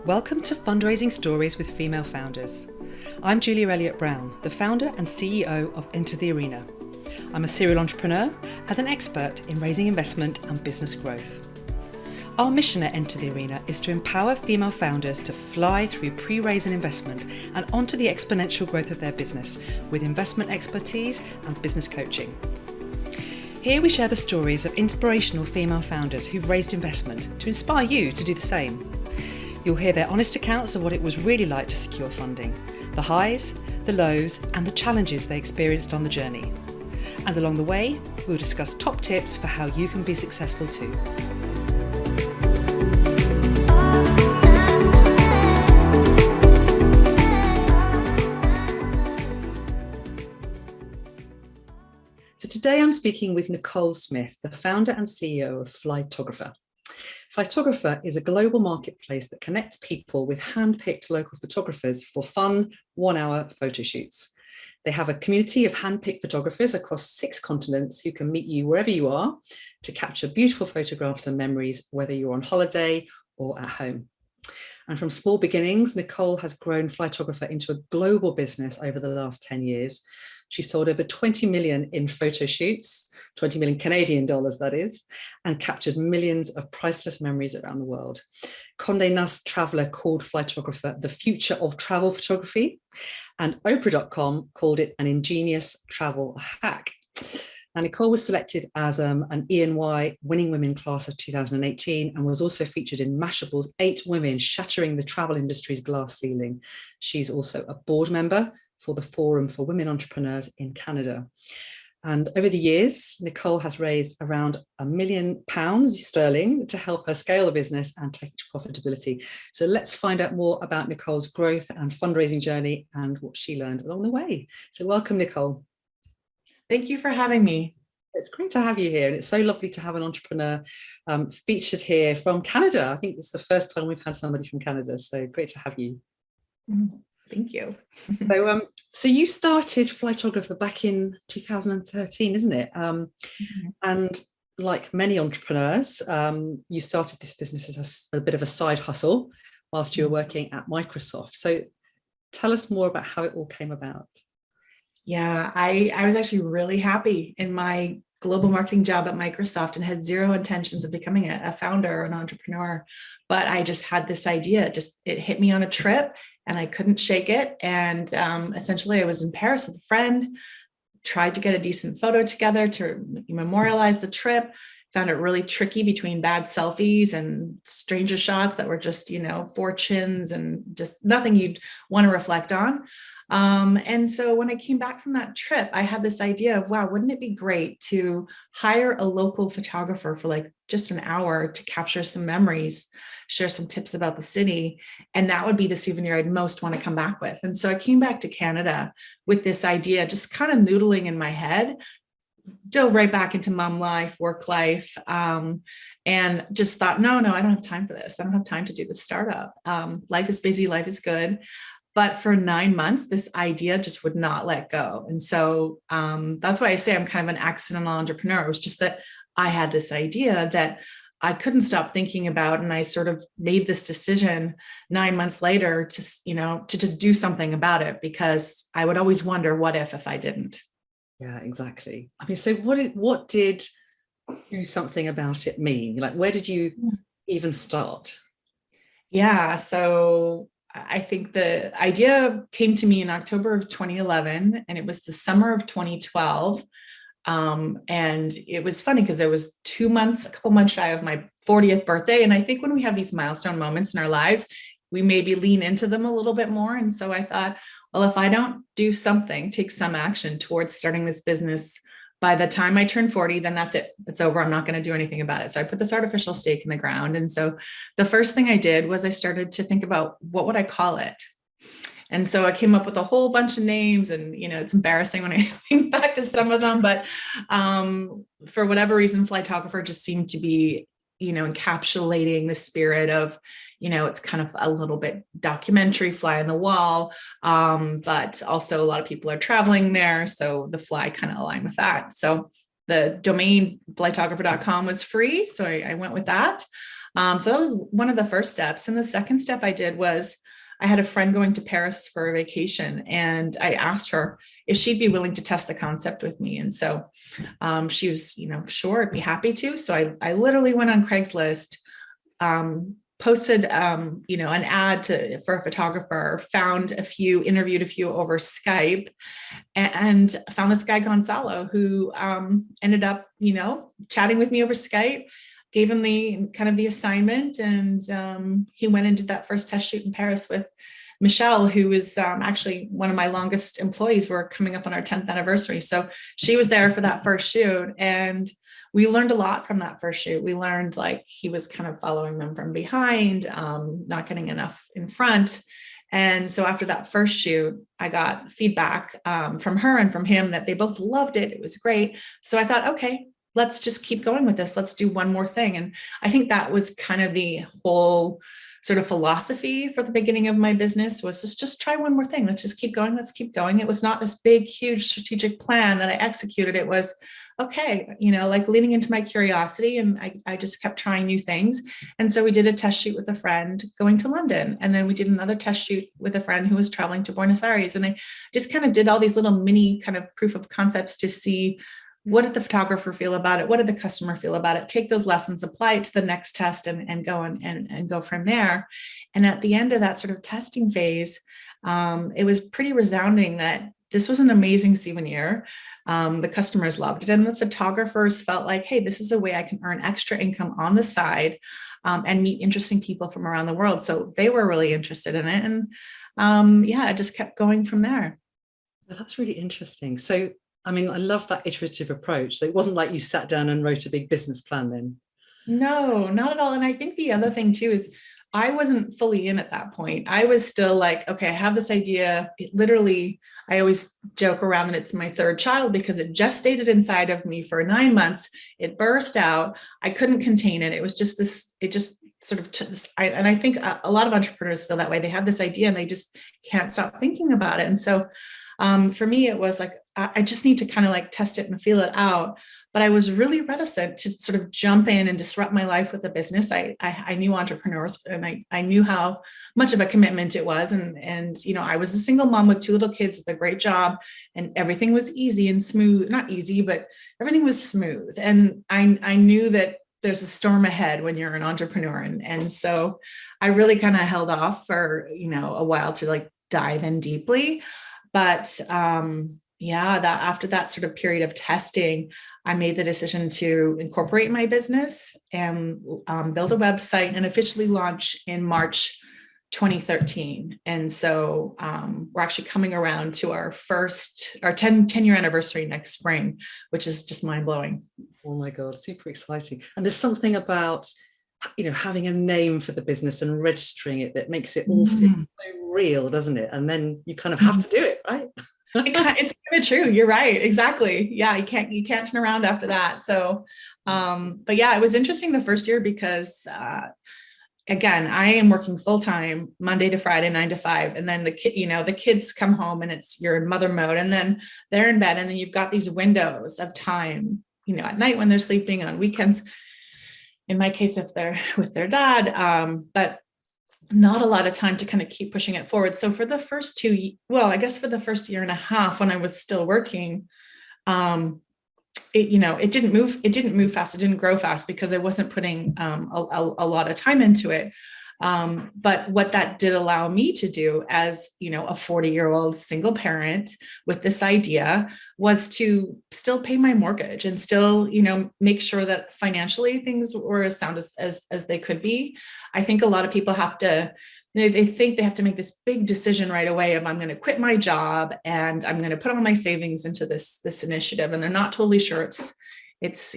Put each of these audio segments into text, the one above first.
Welcome to Fundraising Stories with Female Founders. I'm Julia Elliott-Brown, the founder and CEO of Enter the Arena. I'm a serial entrepreneur and an expert in raising investment and business growth. Our mission at Enter the Arena is to empower female founders to fly through pre-raise and investment and onto the exponential growth of their business with investment expertise and business coaching. Here we share the stories of inspirational female founders who've raised investment to inspire you to do the same. You'll hear their honest accounts of what it was really like to secure funding, the highs, the lows, and the challenges they experienced on the journey. And along the way, we'll discuss top tips for how you can be successful too. So today I'm speaking with Nicole Smith, the founder and CEO of Flytographer. Flytographer is a global marketplace that connects people with hand-picked local photographers for fun, one-hour photo shoots. They have a community of hand-picked photographers across 6 continents who can meet you wherever you are to capture beautiful photographs and memories, whether you're on holiday or at home. And from small beginnings, Nicole has grown Flytographer into a global business over the last 10 years. She sold over 20 million in photo shoots, 20 million Canadian dollars that is, and captured millions of priceless memories around the world. Condé Nast Traveler called Flytographer the future of travel photography, and Oprah.com called it an ingenious travel hack. Now, Nicole was selected as an E&Y Winning Women class of 2018 and was also featured in Mashable's 8 Women Shattering the Travel Industry's Glass Ceiling. She's also a board member for the Forum for Women Entrepreneurs in Canada. And over the years, Nicole has raised around £1 million sterling to help her scale the business and take it to profitability. So let's find out more about Nicole's growth and fundraising journey and what she learned along the way. So welcome, Nicole. Thank you for having me. It's great to have you here. And it's so lovely to have an entrepreneur featured here from Canada. I think it's the first time we've had somebody from Canada. So great to have you. Thank you. So you started Flytographer back in 2013, isn't it? And like many entrepreneurs, you started this business as a bit of a side hustle whilst you were working at Microsoft. So tell us more about how it all came about. Yeah, I was actually really happy in my global marketing job at Microsoft and had zero intentions of becoming a founder or an entrepreneur. But I just had this idea, it hit me on a trip and I couldn't shake it. And essentially I was in Paris with a friend, tried to get a decent photo together to memorialize the trip, found it really tricky between bad selfies and stranger shots that were just, fortunes and just nothing you'd want to reflect on. And so when I came back from that trip, I had this idea of, wow, wouldn't it be great to hire a local photographer for like just an hour to capture some memories, share some tips about the city. And that would be the souvenir I'd most want to come back with. And so I came back to Canada with this idea, just kind of noodling in my head, dove right back into mom life, work life, and just thought, no, I don't have time for this. I don't have time to do this startup. Life is busy, life is good. But for 9 months, this idea just would not let go. And so that's why I say I'm kind of an accidental entrepreneur. It was just that I had this idea that I couldn't stop thinking about. And I sort of made this decision 9 months later to just do something about it, because I would always wonder, what if I didn't? Yeah, exactly. I mean, so what did do something about it mean? Like, where did you even start? Yeah, so I think the idea came to me in October of 2011, and it was the summer of 2012. And it was funny because it was a couple months shy of my 40th birthday. And I think when we have these milestone moments in our lives, we maybe lean into them a little bit more. And so I thought, well, if I don't do something, take some action towards starting this business by the time I turn 40, then that's it. It's over. I'm not going to do anything about it. So I put this artificial stake in the ground. And so the first thing I did was I started to think about, what would I call it? And so I came up with a whole bunch of names, and, it's embarrassing when I think back to some of them, but for whatever reason, Flytographer just seemed to be, encapsulating the spirit of, it's kind of a little bit documentary, fly on the wall, but also a lot of people are traveling there. So the fly kind of aligned with that. So the domain flytographer.com was free. So I went with that. So that was one of the first steps. And the second step I did was I had a friend going to Paris for a vacation, and I asked her if she'd be willing to test the concept with me. And so she was, sure, I'd be happy to. So I literally went on Craigslist, posted, an ad for a photographer, interviewed a few over Skype, and found this guy Gonzalo who ended up, chatting with me over Skype, gave him the assignment, and he went and did that first test shoot in Paris with Michelle, who was actually one of my longest employees. We're coming up on our 10th anniversary. So she was there for that first shoot, and we learned a lot from that first shoot. We learned he was kind of following them from behind, not getting enough in front. And so after that first shoot, I got feedback from her and from him that they both loved it. It was great. So I thought, okay, let's just keep going with this. Let's do one more thing. And I think that was kind of the whole sort of philosophy for the beginning of my business, was just try one more thing. Let's just keep going. Let's keep going. It was not this big, huge strategic plan that I executed. It was, okay, leaning into my curiosity, and I just kept trying new things. And so we did a test shoot with a friend going to London. And then we did another test shoot with a friend who was traveling to Buenos Aires. And I just kind of did all these little mini kind of proof of concepts to see, what did the photographer feel about it? What did the customer feel about it? Take those lessons, apply it to the next test, and go from there. And at the end of that sort of testing phase, it was pretty resounding that this was an amazing souvenir. The customers loved it, and the photographers felt like, hey, this is a way I can earn extra income on the side, and meet interesting people from around the world. So they were really interested in it. And I just kept going from there. Well, that's really interesting. So I love that iterative approach. So it wasn't like you sat down and wrote a big business plan then. No, not at all. And I think the other thing too is I wasn't fully in at that point. I was still like, okay, I have this idea. I always joke around that it's my third child, because it gestated inside of me for 9 months. It burst out. I couldn't contain it. It was just this, it just sort of took this. And I think a lot of entrepreneurs feel that way. They have this idea and they just can't stop thinking about it. And so for me, it was like, I just need to kind of test it and feel it out. But I was really reticent to sort of jump in and disrupt my life with a business. I knew entrepreneurs, and I knew how much of a commitment it was. And I was a single mom with 2 little kids with a great job, and everything was easy and smooth. Not easy, but everything was smooth. And I knew that there's a storm ahead when you're an entrepreneur. And so I really kind of held off for, a while to dive in deeply. But that after that sort of period of testing, I made the decision to incorporate my business and build a website and officially launch in March 2013. And so we're actually coming around to our 10-year anniversary next spring, which is just mind blowing. Oh my God, super exciting. And there's something about, having a name for the business and registering it that makes it all feel so real, doesn't it? And then you kind of have to do it, right? It's kind of true. You're right. Exactly. Yeah. You can't turn around after that. So, but yeah, it was interesting the first year because, again, I am working full time Monday to Friday, 9 to 5. And then the kids come home and you're in mother mode, and then they're in bed, and then you've got these windows of time, at night when they're sleeping, on weekends, in my case, if they're with their dad, but not a lot of time to kind of keep pushing it forward. So for the first for the first year and a half when I was still working, it didn't move fast. It didn't grow fast because I wasn't putting a lot of time into it. But what that did allow me to do as, a 40-year-old single parent with this idea was to still pay my mortgage and still, make sure that financially things were as sound as they could be. I think a lot of people they think they have to make this big decision right away of, I'm going to quit my job and I'm going to put all my savings into this initiative. And they're not totally sure it's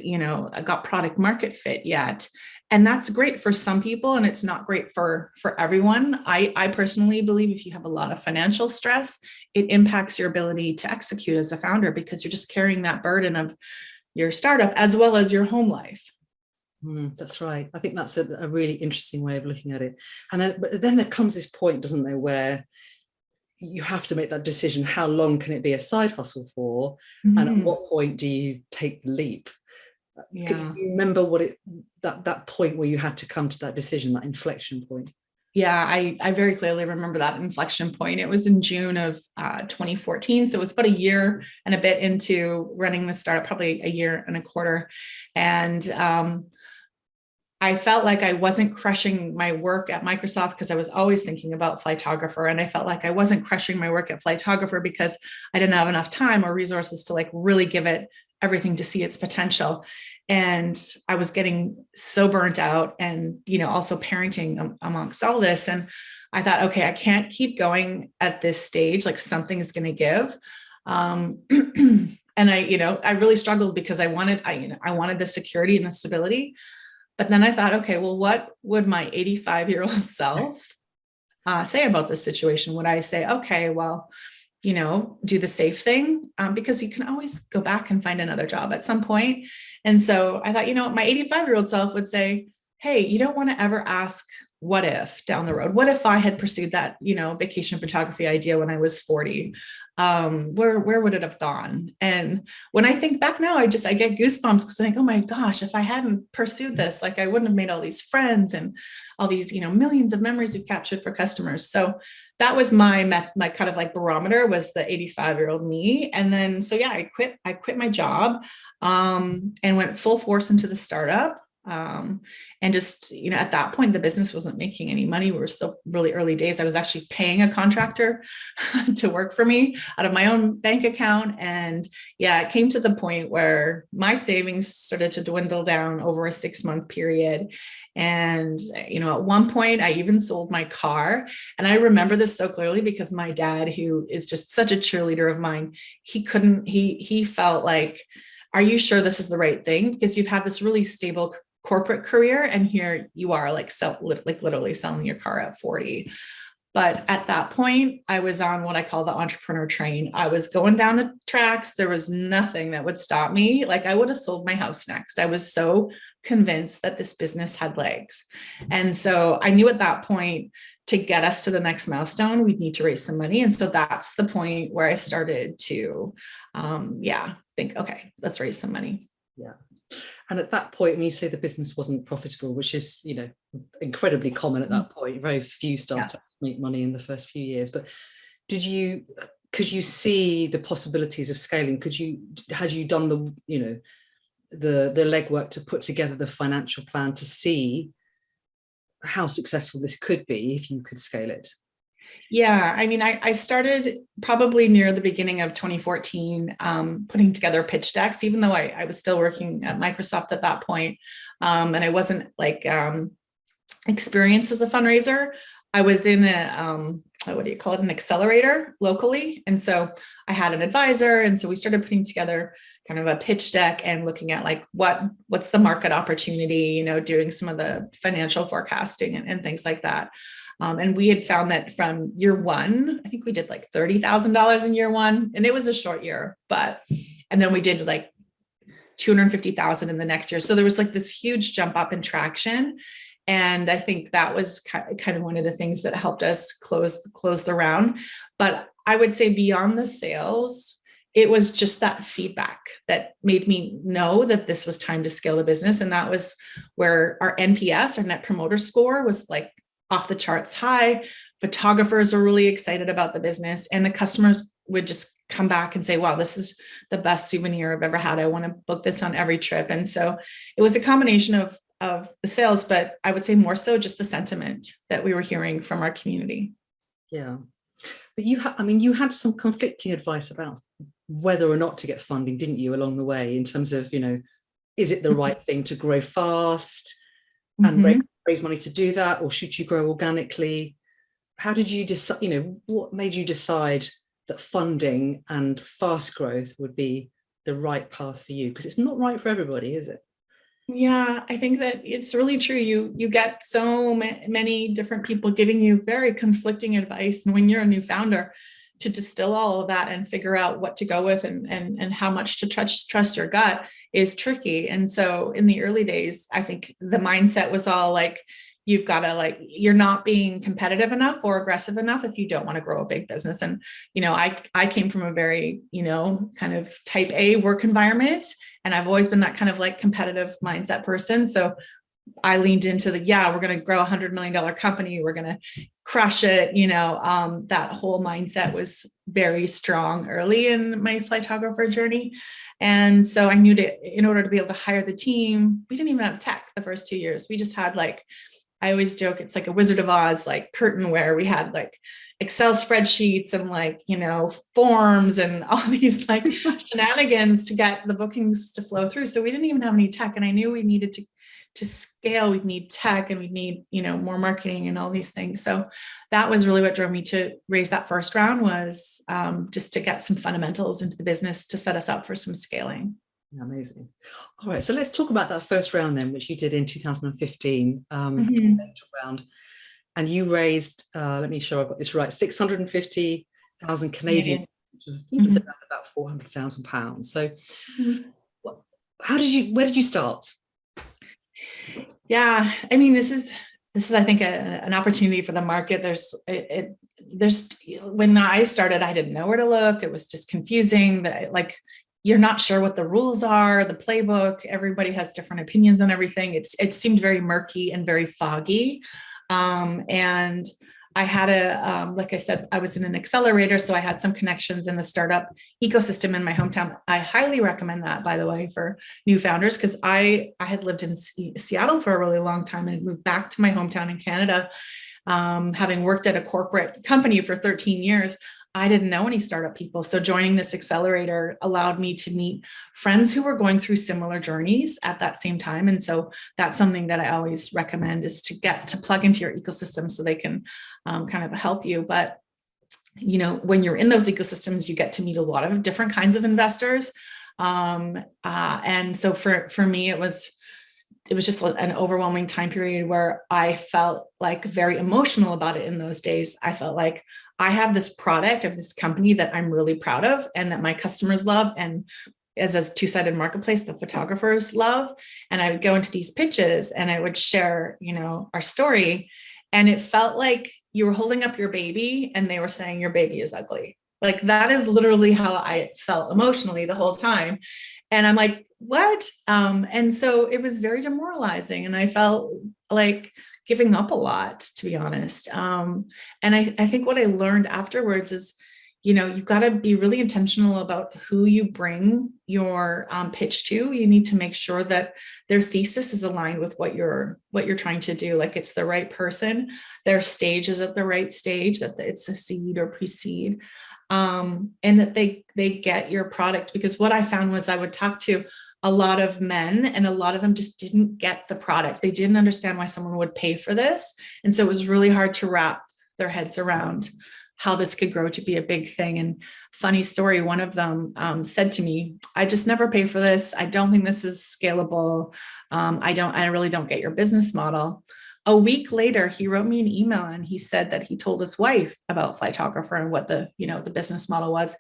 got product market fit yet. And that's great for some people, and it's not great for everyone. I personally believe if you have a lot of financial stress, it impacts your ability to execute as a founder, because you're just carrying that burden of your startup as well as your home life. That's right. I think that's a really interesting way of looking at it. And then there comes this point, doesn't there, where you have to make that decision. How long can it be a side hustle for? And at what point do you take the leap? Yeah. Do you remember that point where you had to come to that decision, that inflection point? Yeah, I very clearly remember that inflection point. It was in June of 2014. So it was about a year and a bit into running the startup, probably a year and a quarter. And I felt like I wasn't crushing my work at Microsoft because I was always thinking about Flytographer. And I felt like I wasn't crushing my work at Flytographer because I didn't have enough time or resources to like really give it everything to see its potential. And I was getting so burnt out and, also parenting amongst all this. And I thought, okay, I can't keep going at this stage. Like something is going to give. And I really struggled because I wanted the security and the stability. But then I thought, okay, well, what would my 85-year-old self say about this situation? Would I say, okay, well, do the safe thing, because you can always go back and find another job at some point. And so I thought, my 85-year-old self would say, hey, you don't want to ever ask what if down the road. What if I had pursued that, vacation photography idea when I was 40? Where would it have gone? And when I think back now, I get goosebumps because I think, oh my gosh, if I hadn't pursued this, like I wouldn't have made all these friends and all these, millions of memories we've captured for customers. So that was my kind of like barometer, was the 85-year-old me. And then, so yeah, I quit my job, and went full force into the startup. And just, at that point, the business wasn't making any money. We were still really early days. I was actually paying a contractor to work for me out of my own bank account. And yeah, it came to the point where my savings started to dwindle down over a 6-month period. And, at one point I even sold my car. And I remember this so clearly because my dad, who is just such a cheerleader of mine, he felt like, are you sure this is the right thing? Because you've had this really stable corporate career, and here you are literally selling your car at 40. But at that point, I was on what I call the entrepreneur train. I was going down the tracks. There was nothing that would stop me. Like I would have sold my house next. I was so convinced that this business had legs. And so I knew at that point, to get us to the next milestone, we'd need to raise some money. And so that's the point where I started to, think, okay, let's raise some money. Yeah. And at that point, when you say the business wasn't profitable, which is, incredibly common at that point, very few startups make money in the first few years. But could you see the possibilities of scaling? Had you done the legwork to put together the financial plan to see how successful this could be if you could scale it? Yeah, I mean, I started probably near the beginning of 2014, putting together pitch decks, even though I was still working at Microsoft at that point. And I wasn't experienced as a fundraiser. I was in an accelerator locally. And so I had an advisor. And so we started putting together kind of a pitch deck and looking at what's the market opportunity, doing some of the financial forecasting and things like that. And we had found that from year one, I think we did $30,000 in year one, and it was a short year, and then we did $250,000 in the next year. So there was this huge jump up in traction. And I think that was kind of one of the things that helped us close the round. But I would say beyond the sales, it was just that feedback that made me know that this was time to scale the business. And that was where our NPS, our net promoter score, was off the charts high. Photographers are really excited about the business, and the customers would just come back and say, wow, this is the best souvenir I've ever had. I want to book this on every trip. And so it was a combination of the sales, but I would say more so just the sentiment that we were hearing from our community. Yeah. But you had some conflicting advice about whether or not to get funding, didn't you, along the way, in terms of, is it the right thing to grow fast and raise money to do that, or should you grow organically? How did you decide, what made you decide that funding and fast growth would be the right path for you? Because it's not right for everybody, is it? Yeah, I think that it's really true. You get so many different people giving you very conflicting advice. And when you're a new founder, to distill all of that and figure out what to go with and how much to trust your gut is tricky. And so in the early days, I think the mindset was all you've got to like, you're not being competitive enough or aggressive enough if you don't want to grow a big business. And, I came from a very, kind of type A work environment, and I've always been that kind of like competitive mindset person. So I leaned into we're going to grow $100 million company. We're going to crush it. That whole mindset was very strong early in my Flytographer journey. And so I knew in order to be able to hire the team, we didn't even have tech the first 2 years. We just had I always joke, it's like a Wizard of Oz, like curtain where we had like Excel spreadsheets and forms and all these shenanigans to get the bookings to flow through. So we didn't even have any tech. And I knew we needed to scale, we'd need tech, and we'd need, more marketing and all these things. So that was really what drove me to raise that first round, was just to get some fundamentals into the business to set us up for some scaling. Amazing. All right, so let's talk about that first round then, which you did in 2015, round, and you raised, let me show I've got this right, 650,000 Canadian, which I think is about £400,000. So where did you start? Yeah, I mean, this is I think an opportunity for the market. There's when I started, I didn't know where to look. It was just confusing. You're not sure what the rules are, the playbook. Everybody has different opinions on everything. It seemed very murky and very foggy. And I had like I said, I was in an accelerator, so I had some connections in the startup ecosystem in my hometown. I highly recommend that, by the way, for new founders, because I had lived in Seattle for a really long time and moved back to my hometown in Canada. Having worked at a corporate company for 13 years, I didn't know any startup people. So joining this accelerator allowed me to meet friends who were going through similar journeys at that same time. And so that's something that I always recommend, is to plug into your ecosystem so they can kind of help you. But, when you're in those ecosystems, you get to meet a lot of different kinds of investors. And so for me, it was just an overwhelming time period where I felt very emotional about it in those days. I felt like I have this product of this company that I'm really proud of and that my customers love. And as a two-sided marketplace, the photographers love. And I would go into these pitches and I would share, our story. And it felt like you were holding up your baby and they were saying your baby is ugly. That is literally how I felt emotionally the whole time. And I'm like, what? And so it was very demoralizing. And I felt like giving up a lot, to be honest. And I think what I learned afterwards is, you've got to be really intentional about who you bring your pitch to. You need to make sure that their thesis is aligned with what you're trying to do. It's the right person, their stage is at the right stage, that it's a seed or pre-seed, and that they get your product. Because what I found was I would talk to a lot of men and a lot of them just didn't get the product. They didn't understand why someone would pay for this. And so it was really hard to wrap their heads around how this could grow to be a big thing. And funny story, one of them said to me, I just never pay for this. I don't think this is scalable. I really don't get your business model. A week later, he wrote me an email and he said that he told his wife about Flytographer and what the business model was.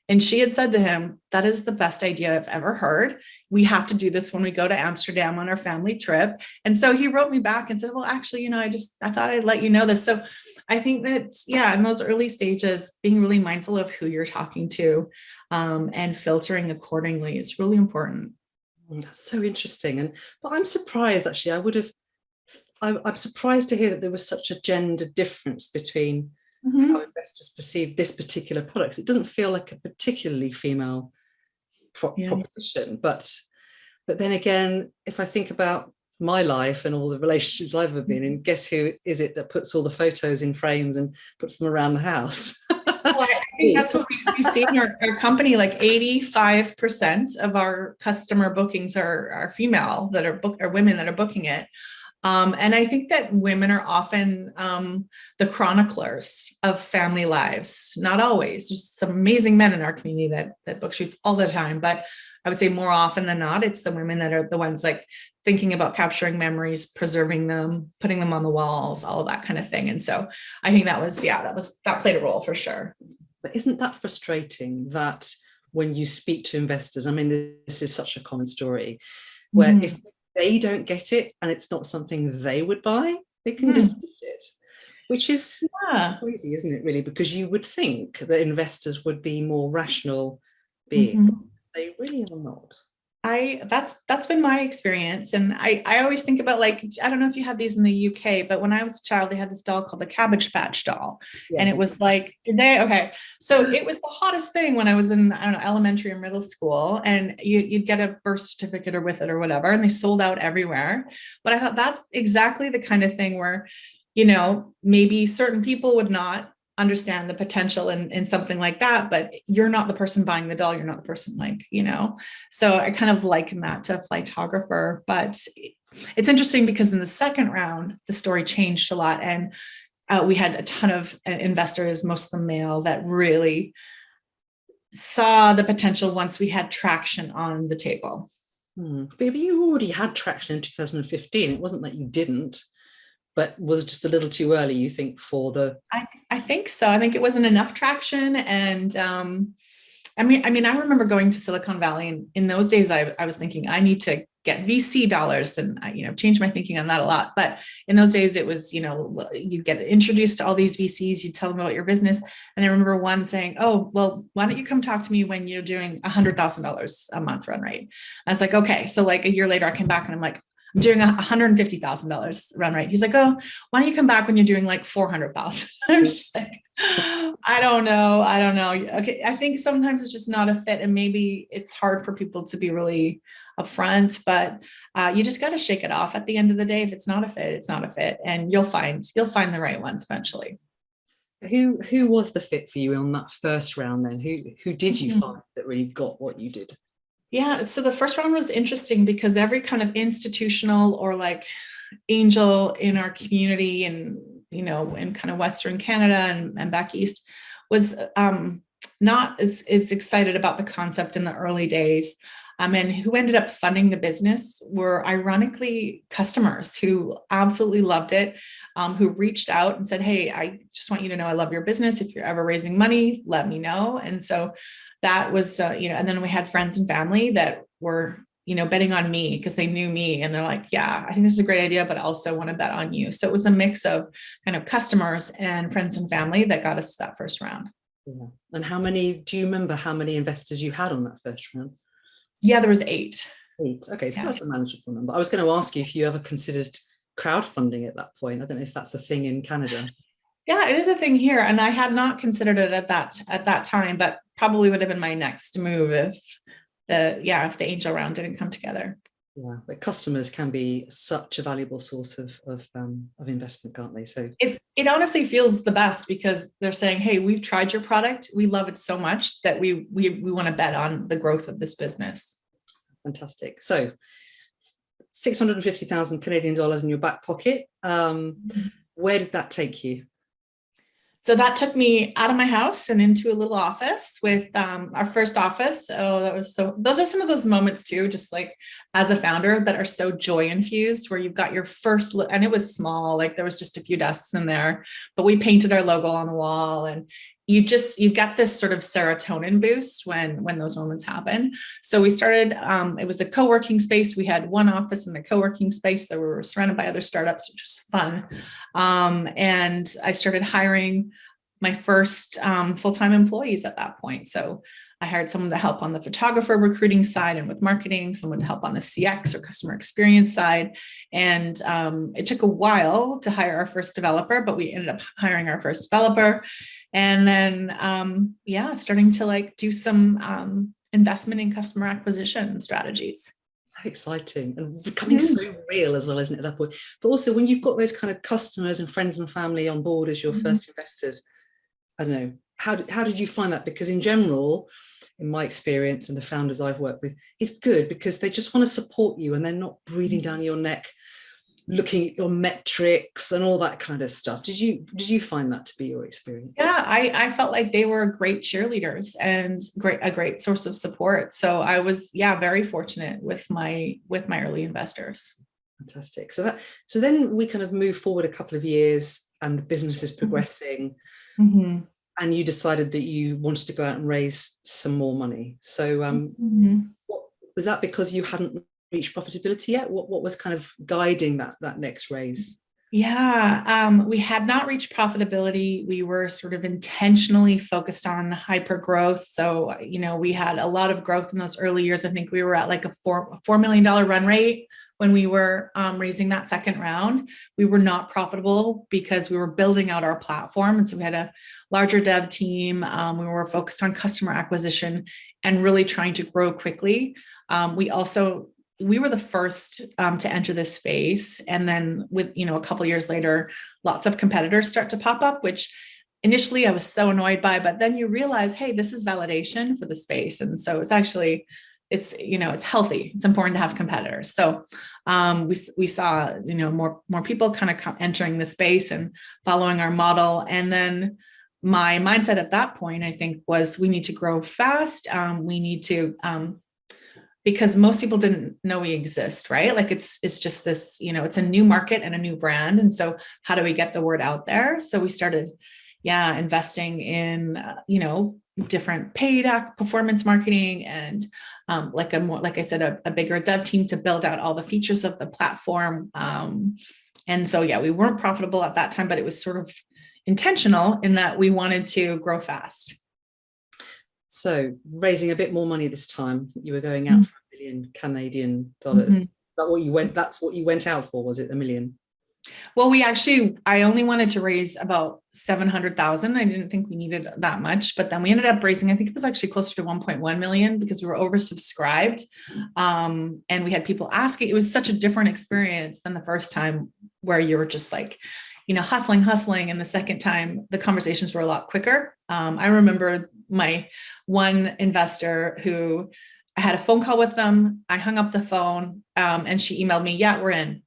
And she had said to him, that is the best idea I've ever heard. We have to do this when we go to Amsterdam on our family trip. And so he wrote me back and said, well, actually, I thought I'd let you know this. So I think that, in those early stages, being really mindful of who you're talking to and filtering accordingly is really important. That's so interesting. But I'm surprised, actually. I'm surprised to hear that there was such a gender difference between how investors perceive this particular product. It doesn't feel like a particularly female proposition, but then again, if I think about my life and all the relationships I've ever been in, guess who is it that puts all the photos in frames and puts them around the house? Well, I think that's what we see in our company. 85% of our customer bookings are female are women that are booking it. And I think that women are often the chroniclers of family lives. Not always. There's some amazing men in our community that book shoots all the time, but I would say more often than not, it's the women that are the ones thinking about capturing memories, preserving them, putting them on the walls, all of that kind of thing. And so I think that played a role for sure. But isn't that frustrating that when you speak to investors, I mean, this is such a common story, where if they don't get it and it's not something they would buy, They can dismiss it, which is Yeah. crazy, isn't it, really? Because you would think that investors would be more rational beings. Mhm. They really are not. That's been my experience. And I always think about, like, I don't know if you had these in the UK, but when I was a child, they had this doll called the Cabbage Patch doll. And it Yes. was like, okay. So it was the hottest thing when I was in, I don't know, elementary or middle school. And you'd get a birth certificate or with it or whatever, and they sold out everywhere. But I thought that's exactly the kind of thing where, maybe certain people would not understand the potential in something like that, but you're not the person buying the doll. You're not the person, so I kind of liken that to a Flytographer. But it's interesting because in the second round, the story changed a lot. And we had a ton of investors, most of them male, that really saw the potential once we had traction on the table. But you already had traction in 2015. It wasn't that you didn't, but was it just a little too early, you think, for the... I think so. I think it wasn't enough traction. And I mean, I remember going to Silicon Valley, and in those days, I was thinking I need to get VC dollars, and I, changed my thinking on that a lot. But in those days, it was, you get introduced to all these VCs, you tell them about your business. And I remember one saying, "Oh, well, why don't you come talk to me when you're doing $100,000 a month run rate?" I was like, "Okay." So like a year later, I came back and I'm like, "I'm doing $150,000 run rate." He's like, "Oh, why don't you come back when you're doing like 400,000?" I'm just like, I don't know. Okay. I think sometimes it's just not a fit, and maybe it's hard for people to be really upfront, but you just got to shake it off at the end of the day. If it's not a fit, it's not a fit, and you'll find the right ones eventually. Who was the fit for you on that first round then? Who did you find that really got what you did? Yeah, so the first round was interesting because every kind of institutional or like angel in our community, and in kind of Western Canada and back east, was not as excited about the concept in the early days. And who ended up funding the business were ironically customers who absolutely loved it, who reached out and said, "Hey, I just want you to know I love your business. If you're ever raising money, let me know." And so that was, and then we had friends and family that were, betting on me because they knew me, and they're like, "Yeah, I think this is a great idea, but I also want to bet on you." So it was a mix of kind of customers and friends and family that got us to that first round. Yeah. And do you remember how many investors you had on that first round? Yeah, there was 8. 8. Okay, so Yeah. that's a manageable number. I was going to ask you if you ever considered crowdfunding at that point. I don't know if that's a thing in Canada. Yeah, it is a thing here, and I had not considered it at that time, but probably would have been my next move if the angel round didn't come together. Yeah, but customers can be such a valuable source of investment, can't they? So it honestly feels the best because they're saying, "Hey, we've tried your product, we love it so much that we want to bet on the growth of this business." fantastic. So 650,000 Canadian dollars in your back pocket. Where did that take you? So that took me out of my house and into a little office with our first office. Oh, those are some of those moments too, just like as a founder, that are so joy infused, where you've got your first, and it was small, like there was just a few desks in there, but we painted our logo on the wall, and you get this sort of serotonin boost when those moments happen. So we started, it was a co-working space. We had one office in the co-working space that we were surrounded by other startups, which was fun. And I started hiring my first full-time employees at that point. So I hired someone to help on the photographer recruiting side and with marketing, someone to help on the CX or customer experience side. And it took a while to hire our first developer, but we ended up hiring our first developer. And then, starting to like do some investment in customer acquisition strategies. So exciting and becoming so real as well, isn't it, at that point? But also when you've got those kind of customers and friends and family on board as your first investors, I don't know, how did you find that? Because in general, in my experience and the founders I've worked with, it's good because they just want to support you and they're not breathing down your neck, looking at your metrics and all that kind of stuff. Did you find that to be your experience? Yeah, I felt like they were great cheerleaders and a great source of support. So I was, very fortunate with my early investors. Fantastic. So then we kind of move forward a couple of years and the business is progressing. And you decided that you wanted to go out and raise some more money. So was that because you hadn't reached profitability yet? What was kind of guiding that next raise? Yeah, we had not reached profitability. We were sort of intentionally focused on hyper growth. So, we had a lot of growth in those early years. I think we were at like a $4 million run rate when we were raising that second round. We were not profitable because we were building out our platform. And so we had a larger dev team. We were focused on customer acquisition and really trying to grow quickly. We were the first to enter this space. And then with, a couple of years later, lots of competitors start to pop up, which initially I was so annoyed by, but then you realize, hey, this is validation for the space. And so it's actually, it's healthy. It's important to have competitors. So we saw, more people kind of entering the space and following our model. And then my mindset at that point, I think, was we need to grow fast. We need to, because most people didn't know we exist, right? Like it's just this, it's a new market and a new brand. And so how do we get the word out there? So we started, investing in, different paid performance marketing and like I said, a bigger dev team to build out all the features of the platform. And so, we weren't profitable at that time, but it was sort of intentional in that we wanted to grow fast. So raising a bit more money this time, you were going out for $1 million Canadian dollars. Mm-hmm. That's what you went out for, was it $1 million? Well, I only wanted to raise about 700,000. I didn't think we needed that much, but then we ended up raising, I think it was actually closer to 1.1 million because we were oversubscribed. And we had people asking. It was such a different experience than the first time where you were just like, hustling. And the second time, the conversations were a lot quicker. I remember my one investor who I had a phone call with them. I hung up the phone and she emailed me, yeah, we're in.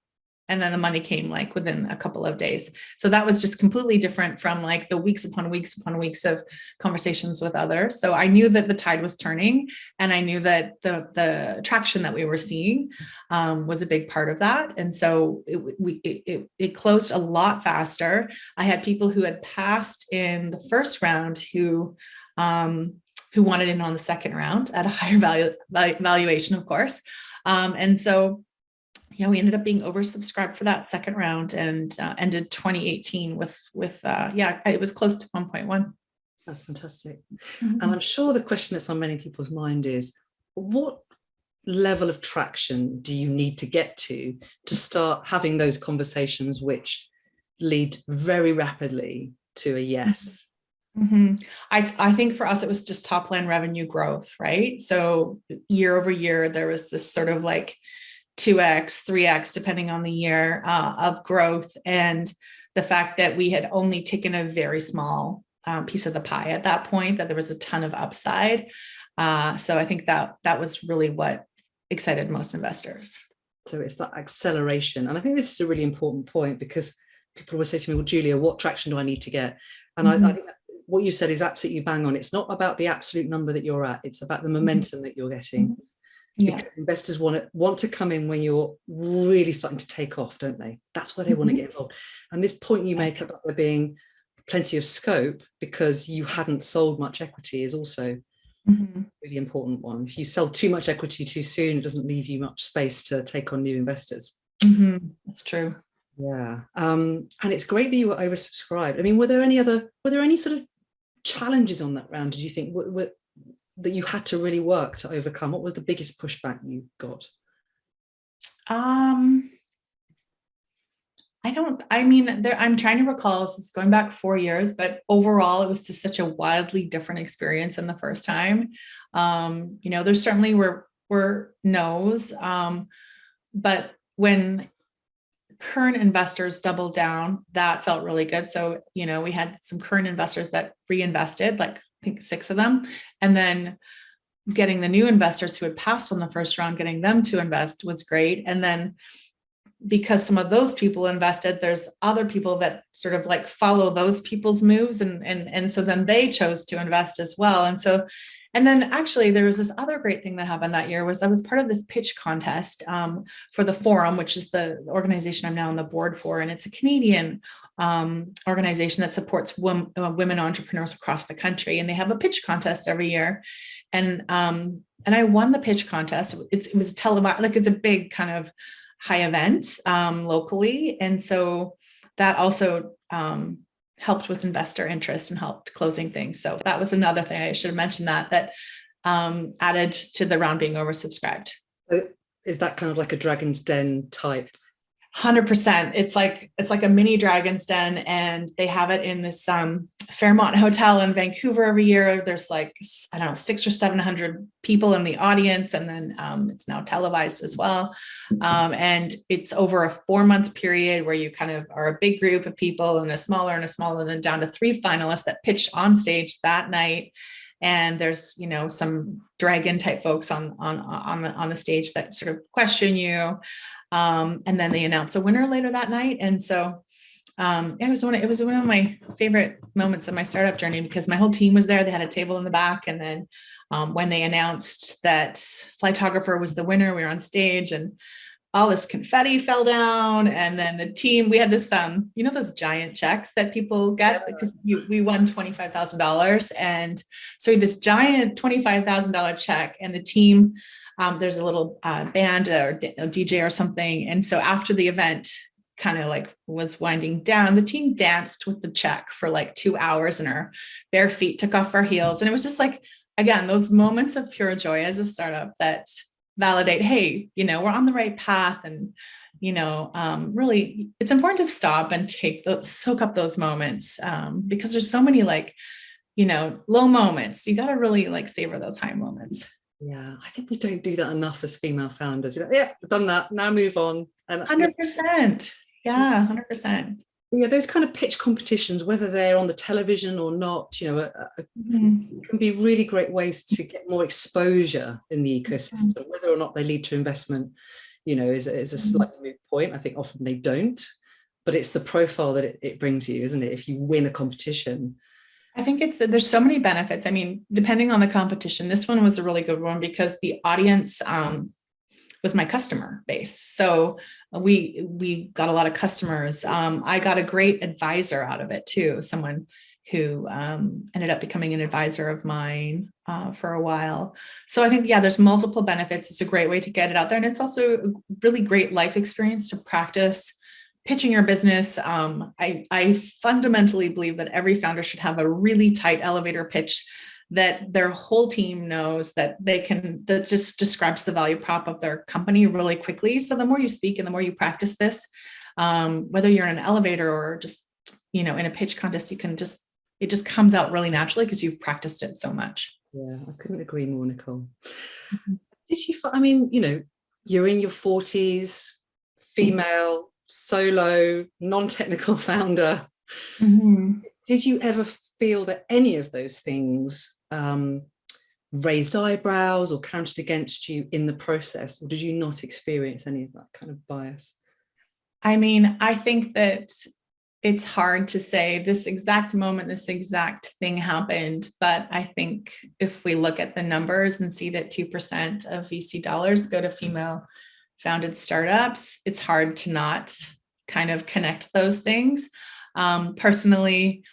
And then the money came like within a couple of days. So that was just completely different from like the weeks upon weeks of conversations with others. So I knew that the tide was turning, and I knew that the traction that we were seeing was a big part of that. And so it closed a lot faster. I had people who had passed in the first round who wanted in on the second round at a higher valuation, of course. And so we ended up being oversubscribed for that second round and ended 2018 with it was close to 1.1. That's fantastic. Mm-hmm. And I'm sure the question that's on many people's mind is, what level of traction do you need to get to start having those conversations which lead very rapidly to a yes? Mm-hmm. I think for us, it was just top line revenue growth, right? So year over year, there was this sort of like 2x, 3x, depending on the year of growth. And the fact that we had only taken a very small piece of the pie at that point, that there was a ton of upside. So I think that was really what excited most investors. So it's that acceleration. And I think this is a really important point, because people always say to me, well, Julia, what traction do I need to get? And I think that what you said is absolutely bang on. It's not about the absolute number that you're at. It's about the momentum that you're getting. Yeah. Because investors want to come in when you're really starting to take off, don't they? That's where they want to get involved. And this point you make about there being plenty of scope because you hadn't sold much equity is also a really important one. If you sell too much equity too soon, it doesn't leave you much space to take on new investors. That's true. Yeah. And it's great that you were oversubscribed. I mean, were there any sort of challenges on that round, did you think, that you had to really work to overcome? What was the biggest pushback you got? I'm trying to recall, this is going back 4 years, but overall it was just such a wildly different experience than the first time. There certainly were no's, but when current investors doubled down, that felt really good. So, we had some current investors that reinvested, like I think 6 of them, and then getting the new investors who had passed on the first round, getting them to invest was great. And then because some of those people invested, there's other people that sort of like follow those people's moves. And so then they chose to invest as well. And then actually there was this other great thing that happened that year was I was part of this pitch contest for the Forum, which is the organization I'm now on the board for. And it's a Canadian organization that supports women entrepreneurs across the country. And they have a pitch contest every year. And I won the pitch contest. It was televised, like it's a big kind of high event locally. And so that also helped with investor interest and helped closing things. So that was another thing I should have mentioned that added to the round being oversubscribed. So is that kind of like a Dragon's Den type? 100%. It's like a mini Dragon's Den, and they have it in this Fairmont Hotel in Vancouver every year. There's like, I don't know, 600 or 700 people in the audience, and then it's now televised as well. And it's over a 4-month period where you kind of are a big group of people and a smaller, and then down to 3 finalists that pitch on stage that night. And there's, you know, some dragon type folks on the stage that sort of question you. And then they announce a winner later that night. And so it was one of my favorite moments of my startup journey, because my whole team was there. They had a table in the back. And then when they announced that Flytographer was the winner, we were on stage and all this confetti fell down. And then the team, we had this, you know, those giant checks that people get, because we won $25,000. And so we had this giant $25,000 check, and the team, there's a little band or a DJ or something. And so after the event kind of like was winding down, the team danced with the check for like 2 hours, and our bare feet took off our heels. And it was just like, again, those moments of pure joy as a startup that validate, hey, you know, we're on the right path. And, you know, really, it's important to stop and soak up those moments, because there's so many, like, you know, low moments. You got to really like savor those high moments. Yeah, I think we don't do that enough as female founders. You're like, yeah, I've done that, now move on. And 100%. Yeah, 100%. Yeah, those kind of pitch competitions, whether they're on the television or not, you know, can be really great ways to get more exposure in the ecosystem. Whether or not they lead to investment, you know, is a slightly moot point. I think often they don't, but it's the profile that it brings you, isn't it? If you win a competition. I think there's so many benefits. I mean, depending on the competition, this one was a really good one because the audience was my customer base. So we got a lot of customers. I got a great advisor out of it too. Someone who ended up becoming an advisor of mine for a while. So I think, yeah, there's multiple benefits. It's a great way to get it out there. And it's also a really great life experience to practice pitching your business. I fundamentally believe that every founder should have a really tight elevator pitch that their whole team knows that that just describes the value prop of their company really quickly. So the more you speak and the more you practice this, whether you're in an elevator or just, you know, in a pitch contest, it just comes out really naturally because you've practiced it so much. Yeah, I couldn't agree more, Nicole. I mean, you know, you're in your 40s, female, solo, non-technical founder. Did you ever feel that any of those things raised eyebrows or counted against you in the process, or did you not experience any of that kind of bias? I mean, I think that it's hard to say this exact moment, this exact thing happened, but I think if we look at the numbers and see that 2% of VC dollars go to female founded startups, it's hard to not kind of connect those things. Personally,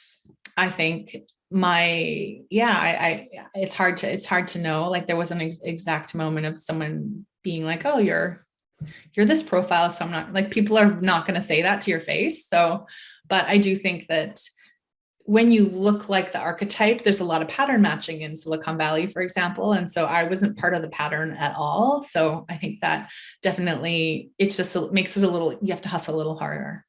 I think it's hard to know. Like there was an exact moment of someone being like, oh, you're this profile. So I'm not, like, people are not going to say that to your face. So, but I do think that when you look like the archetype, there's a lot of pattern matching in Silicon Valley, for example. And so I wasn't part of the pattern at all. So I think that definitely, it makes it a little, you have to hustle a little harder.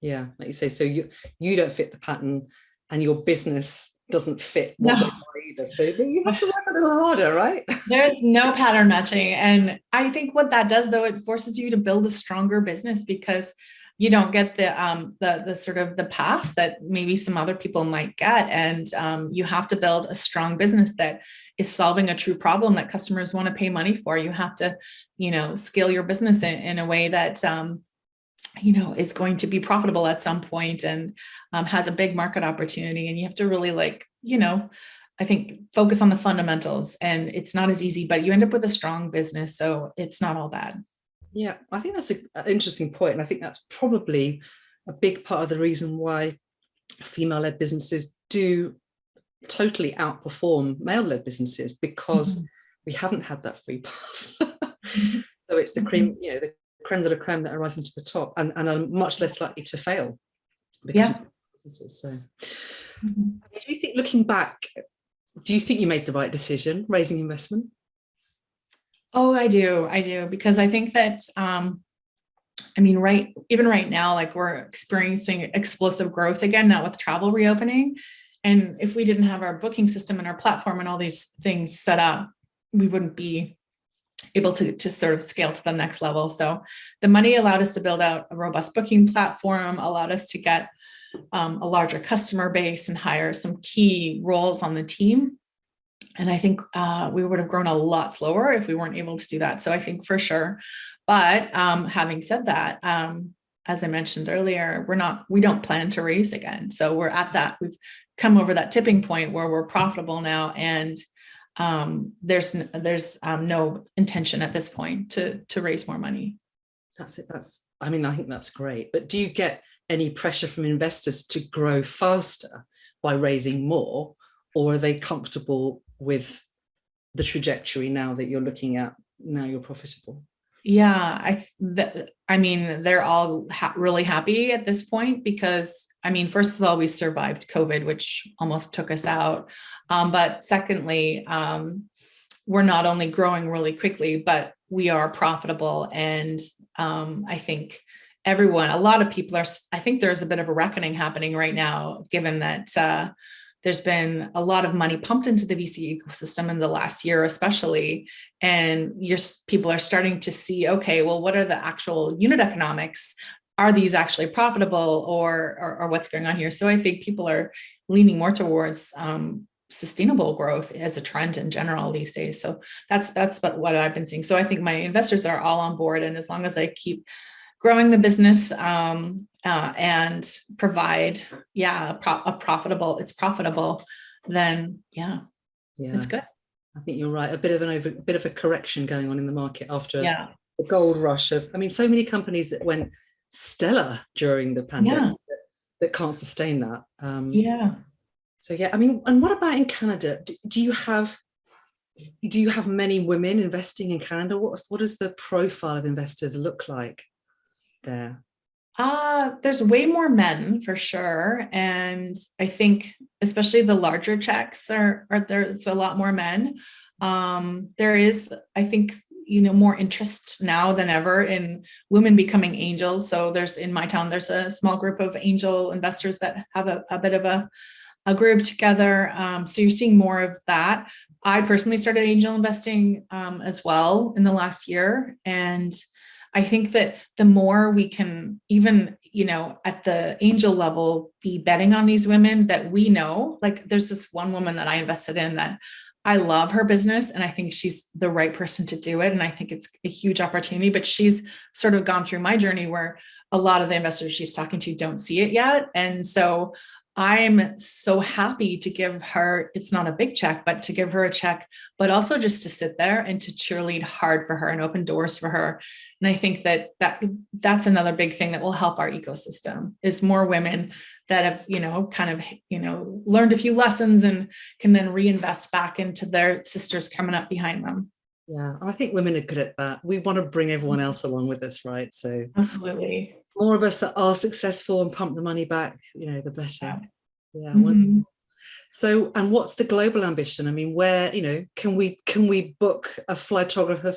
Yeah, like you say, so you don't fit the pattern and your business doesn't fit what they are either. So you have to work a little harder, right? There's no pattern matching. And I think what that does, though, it forces you to build a stronger business because you don't get the sort of the pass that maybe some other people might get. And you have to build a strong business that is solving a true problem that customers want to pay money for. You have to, you know, scale your business in a way that, you know, is going to be profitable at some point and has a big market opportunity. And you have to really, like, you know, I think focus on the fundamentals, and it's not as easy, but you end up with a strong business. So it's not all bad. Yeah, I think that's an interesting point. And I think that's probably a big part of the reason why female-led businesses do totally outperform male-led businesses, because we haven't had that free pass. So it's the cream, you know, the creme de la creme that are rising to the top and are much less likely to fail because Yeah. of businesses. So do you think, looking back, do you think you made the right decision raising investment? Oh, I do, because I think that, I mean, even right now, like we're experiencing explosive growth again, now with travel reopening. And if we didn't have our booking system and our platform and all these things set up, we wouldn't be able to sort of scale to the next level. So the money allowed us to build out a robust booking platform, allowed us to get a larger customer base and hire some key roles on the team. And I think we would have grown a lot slower if we weren't able to do that. So I think for sure. But having said that, as I mentioned earlier, we don't plan to raise again. So we're at that. We've come over that tipping point where we're profitable now, and there's no intention at this point to raise more money. That's it. I mean, I think that's great. But do you get any pressure from investors to grow faster by raising more, or are they comfortable with the trajectory now that you're looking at, now you're profitable? Yeah, I mean, they're all really happy at this point because, I mean, first of all, we survived COVID, which almost took us out. But secondly, we're not only growing really quickly, but we are profitable. And I think a lot of people I think there's a bit of a reckoning happening right now, given that there's been a lot of money pumped into the VC ecosystem in the last year, especially, and people are starting to see, okay, well, what are the actual unit economics? Are these actually profitable, or what's going on here? So I think people are leaning more towards sustainable growth as a trend in general these days. So that's what I've been seeing. So I think my investors are all on board, and as long as I keep growing the business and provide, it's profitable, then it's good. I think you're right. A bit of a correction going on in the market after the gold rush of, I mean, so many companies that went stellar during the pandemic that can't sustain that. So I mean, and what about in Canada? Do you have many women investing in Canada? What does the profile of investors look like there? There's way more men for sure. And I think especially the larger checks there's a lot more men. There is, I think, more interest now than ever in women becoming angels. So in my town, there's a small group of angel investors that have a bit of a group together. So you're seeing more of that. I personally started angel investing as well in the last year. And I think that the more we can, even, at the angel level, be betting on these women that we know, like there's this one woman that I invested in that I love her business and I think she's the right person to do it. And I think it's a huge opportunity, but she's sort of gone through my journey where a lot of the investors she's talking to don't see it yet. And so I'm so happy to give her, it's not a big check, but to give her a check, but also just to sit there and to cheerlead hard for her and open doors for her. And I think that's another big thing that will help our ecosystem is more women that have, learned a few lessons and can then reinvest back into their sisters coming up behind them. Yeah, I think women are good at that. We want to bring everyone else along with us, right? So absolutely. More of us that are successful and pump the money back, the better. Yeah. Mm-hmm. So, and what's the global ambition? I mean, where, can we book a Flytographer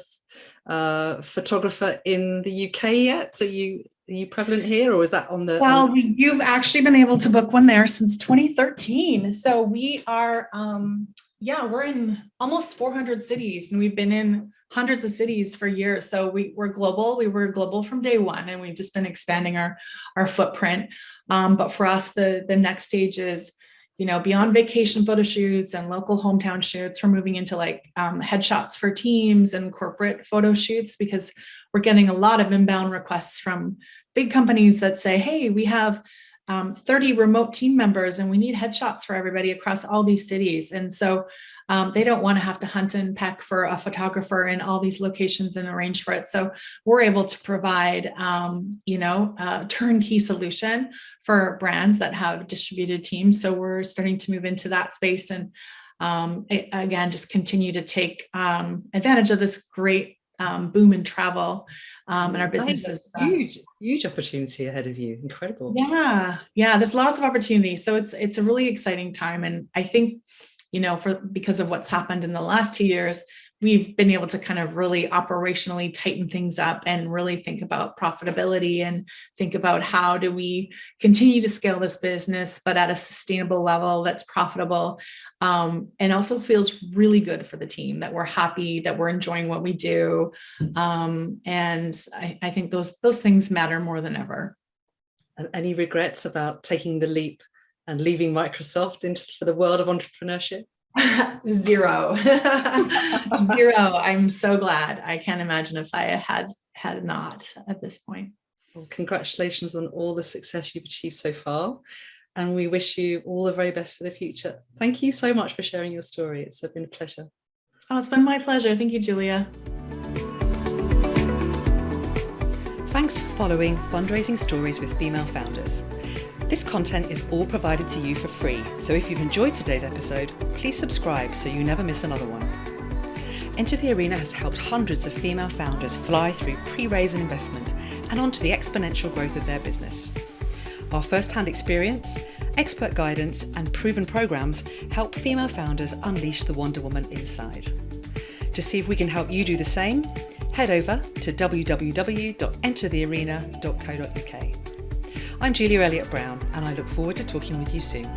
photographer in the UK yet? Are you prevalent here, or is that on the? Well, you've actually been able to book one there since 2013. So we are, we're in almost 400 cities, and we've been in hundreds of cities for years. So we're global. We were global from day one, and we've just been expanding our footprint. But for us, the next stage is, beyond vacation photo shoots and local hometown shoots, we're moving into headshots for teams and corporate photo shoots, because we're getting a lot of inbound requests from big companies that say, hey, we have 30 remote team members and we need headshots for everybody across all these cities. And so they don't want to have to hunt and peck for a photographer in all these locations and arrange for it. So we're able to provide, a turnkey solution for brands that have distributed teams. So we're starting to move into that space and again, just continue to take advantage of this great boom in travel, and our I think business that's is huge opportunity ahead of you. Incredible. yeah, there's lots of opportunities. So it's a really exciting time. And I think, because of what's happened in the last 2 years, we've been able to kind of really operationally tighten things up and really think about profitability and think about how do we continue to scale this business, but at a sustainable level that's profitable, and also feels really good for the team, that we're happy, that we're enjoying what we do. And I think those things matter more than ever. And any regrets about taking the leap and leaving Microsoft into the world of entrepreneurship? Zero. Zero. I'm so glad. I can't imagine if I had not at this point. Well, congratulations on all the success you've achieved so far. And we wish you all the very best for the future. Thank you so much for sharing your story. It's been a pleasure. Oh, it's been my pleasure. Thank you, Julia. Thanks for following Fundraising Stories with Female Founders. This content is all provided to you for free, so if you've enjoyed today's episode, please subscribe so you never miss another one. Enter the Arena has helped hundreds of female founders fly through pre-raise and investment and onto the exponential growth of their business. Our first-hand experience, expert guidance, and proven programs help female founders unleash the Wonder Woman inside. To see if we can help you do the same, head over to www.enterthearena.co.uk. I'm Julia Elliott Brown, and I look forward to talking with you soon.